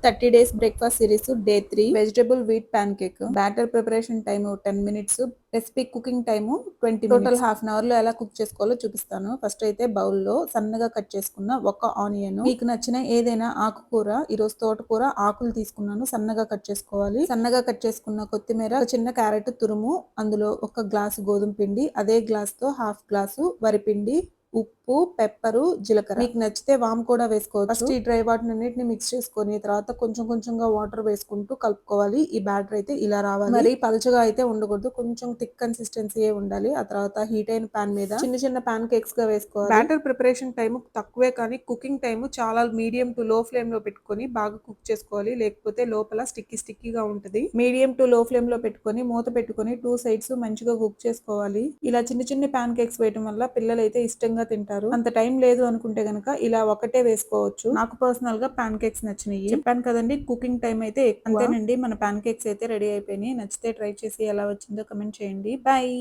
30 days breakfast series day 3 vegetable wheat pancake. Batter preparation time 10 minutes. Recipe cooking time 20 total half an hour లో ఎలా cook చేసుకోవాలో చూపిస్తాను. First అయితే bowl లో సన్నగా cut చేసుకున్న ఒక ఆనియన్, మీకు నచ్చిన ఏదైనా ఆకుకూర, ఈ రోజు తోటకూర ఆకులు తీసుకున్నాను, సన్నగా కట్ చేసుకోవాలి. సన్నగా కట్ చేసుకున్న కొత్తిమీర, ఒక చిన్న క్యారెట్ తురుము, అందులో ఒక గ్లాసు గోధుమ పిండి, అదే గ్లాస్ తో హాఫ్ గ్లాసు వరిపిండి, ఉప్పు, పెప్పరు, జీలకర్ర, మీకు నచ్చితే వామ్ కూడా వేసుకోవచ్చు. ఫస్ట్ ఈ డ్రై వాటర్ అన్నిటిని మిక్స్ చేసుకొని తర్వాత కొంచెం కొంచెంగా వాటర్ వేసుకుంటూ కలుపుకోవాలి. ఈ బ్యాటర్ అయితే ఇలా రావాలి. మరి పలుచగా అయితే ఉండకూడదు, కొంచెం థిక్ కన్సిస్టెన్సీ ఉండాలి. ఆ తర్వాత హీట్ అయిన పాన్ మీద చిన్న చిన్న పాన్ కేక్స్ గా వేసుకోవాలి. బ్యాటర్ ప్రిపరేషన్ టైం తక్కువే, కానీ కుకింగ్ టైం చాలా మీడియం టు లో ఫ్లేమ్ లో పెట్టుకొని బాగా కుక్ చేసుకోవాలి, లేకపోతే లోపల స్టిక్కీగా ఉంటుంది. మీడియం టు లో ఫ్లేమ్ లో పెట్టుకొని మూత పెట్టుకొని 2 సైడ్స్ మంచిగా కుక్ చేసుకోవాలి. ఇలా చిన్న చిన్న పాన్ కేక్స్ వేయడం వల్ల పిల్లలు అయితే ఇష్టంగా తింటారు. అంత టైం లేదు అనుకుంటే గనక ఇలా ఒకటే వేసుకోవచ్చు. నాకు పర్సనల్ గా పాన్ కేక్స్ నచ్చినాయి. చెప్పాను కదండి, కుకింగ్ టైం అయితే ఎక్కువ. అంతేనండి, మన పాన్ కేక్స్ అయితే రెడీ అయిపోయినాయి. నచ్చితే ట్రై చేసి ఎలా వచ్చిందో కమెంట్ చేయండి. బాయ్.